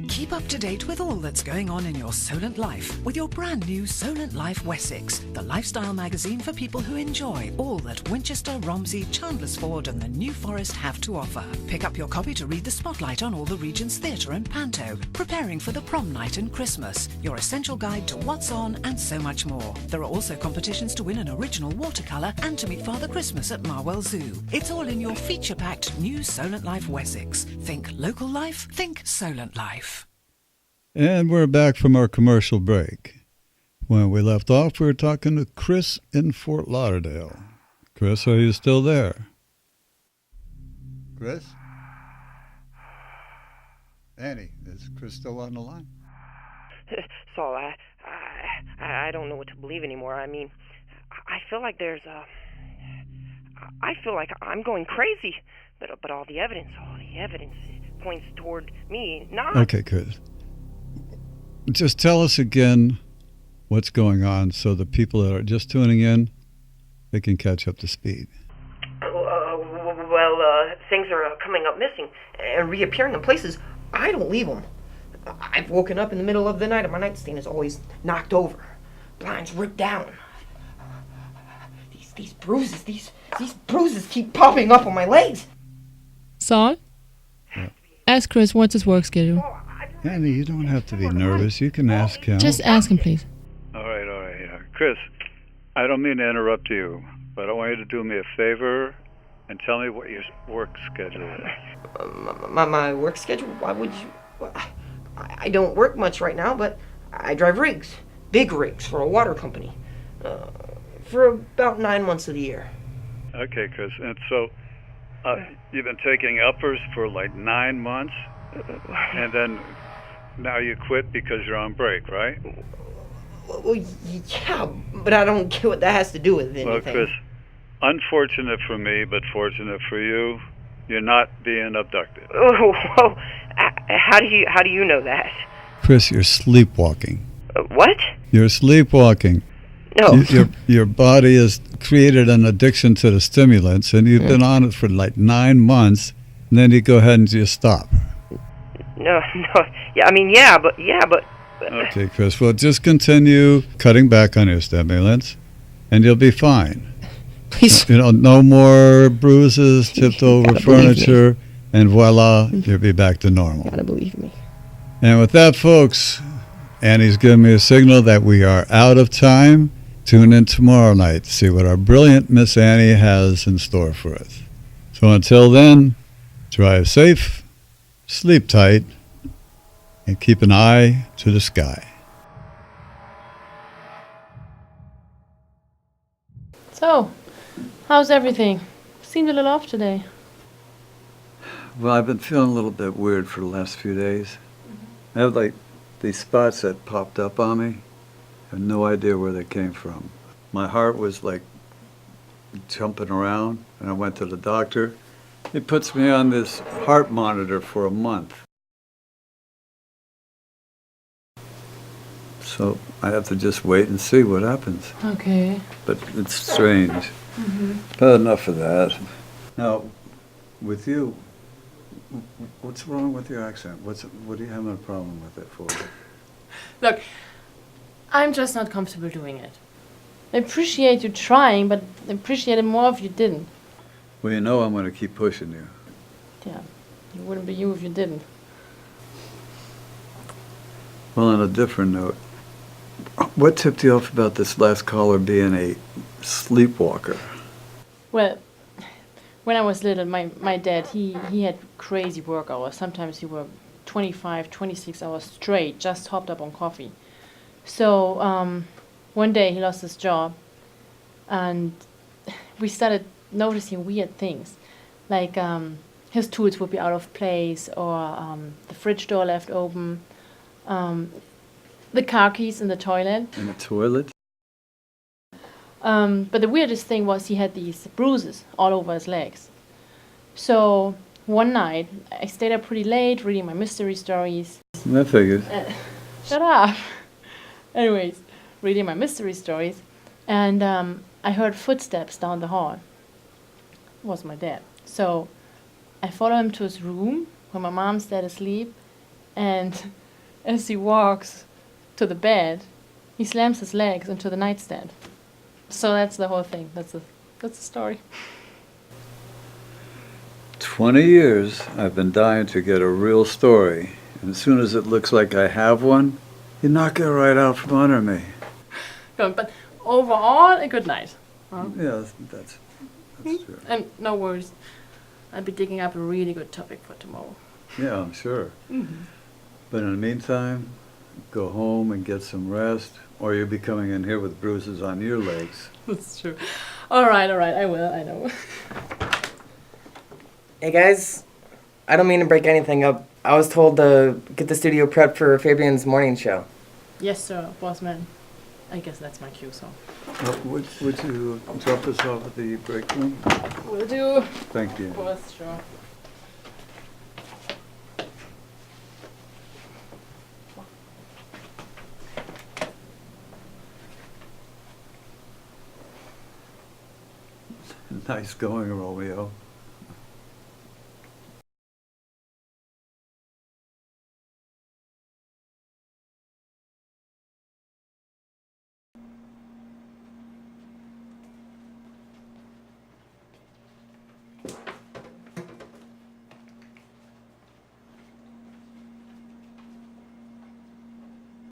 Keep up to date with all that's going on in your Solent life with your brand new Solent Life Wessex, the lifestyle magazine for people who enjoy all that Winchester, Romsey, Chandlersford and the New Forest have to offer. Pick up your copy to read the spotlight on all the Regent's Theatre and Panto, preparing for the prom night and Christmas, your essential guide to what's on and so much more. There are also competitions to win an original watercolour and to meet Father Christmas at Marwell Zoo. It's all in your feature-packed new Solent Life Wessex. Think local life, think Solent Life. And we're back from our commercial break. When we left off, we were talking to Chris in Fort Lauderdale. Chris, are you still there? Chris? Annie, is Chris still on the line? Saul, I don't know what to believe anymore. I mean, I feel like I feel like I'm going crazy. But all the evidence points toward me not. Okay, Chris. Just tell us again what's going on so the people that are just tuning in, they can catch up to speed. Things are coming up missing and reappearing in places I don't leave them. I've woken up in the middle of the night and my nightstand is always knocked over. Blinds ripped down. These bruises keep popping up on my legs. Saul? Yeah. Ask Chris what's his work schedule. Annie, you don't have to be nervous. You can ask him. Just ask him, please. All right. Chris, I don't mean to interrupt you, but I want you to do me a favor and tell me what your work schedule is. My work schedule? Why would you? I don't work much right now, but I drive rigs. Big rigs for a water company. For about 9 months of the year. Okay, Chris. And so you've been taking uppers for like 9 months? And then now you quit because you're on break, right? Well, yeah, but I don't get what that has to do with anything. Well, Chris, unfortunate for me, but fortunate for you, you're not being abducted. Oh, whoa. How do you know that? Chris, you're sleepwalking. What? You're sleepwalking. No. Your body has created an addiction to the stimulants, and you've been on it for like 9 months, and then you go ahead and just stop. No. Yeah, but. Okay, Chris. Well, just continue cutting back on your stimulants, and you'll be fine. Please. No more bruises, tipped over furniture, and voila, you'll be back to normal. Gotta believe me. And with that, folks, Annie's giving me a signal that we are out of time. Tune in tomorrow night to see what our brilliant Miss Annie has in store for us. So until then, drive safe, sleep tight, and keep an eye to the sky. So, how's everything? Seemed a little off today. Well, I've been feeling a little bit weird for the last few days. I have like these spots that popped up on me. I have no idea where they came from. My heart was like jumping around, and I went to the doctor. He puts me on this heart monitor for a month. So I have to just wait and see what happens. Okay. But it's strange. But enough of that. Now, with you, what's wrong with your accent? What are you having a problem with it for? Look, I'm just not comfortable doing it. I appreciate you trying, but I appreciate it more if you didn't. Well, you know I'm going to keep pushing you. Yeah, it wouldn't be you if you didn't. Well, on a different note, what tipped you off about this last caller being a sleepwalker? Well, when I was little, my dad, he had crazy work hours. Sometimes he worked 25, 26 hours straight, just hopped up on coffee. So one day he lost his job, and we started noticing weird things, like his tools would be out of place, or the fridge door left open, the car keys in the toilet. In the toilet? But the weirdest thing was he had these bruises all over his legs. So one night, I stayed up pretty late reading my mystery stories. I figured. Shut up! Anyways, reading my mystery stories, and I heard footsteps down the hall. It was my dad. So I followed him to his room where my mom's dead asleep, And as he walks to the bed, he slams his legs into the nightstand. So that's the whole thing. That's the story. 20 years I've been dying to get a real story, and as soon as it looks like I have one, you knock it right out from under me. Good, but overall, a good night. Huh? Yeah, that's true. And no worries. I'll be digging up a really good topic for tomorrow. Yeah, I'm sure. But in the meantime, go home and get some rest, or you'll be coming in here with bruises on your legs. That's true. All right, I will, I know. Hey guys, I don't mean to break anything up. I was told to get the studio prepped for Fabian's morning show. Yes, sir, boss man. I guess that's my cue, so. Would you drop us off at the break room? Will do. Thank you. Boss, sure. Nice going, Romeo.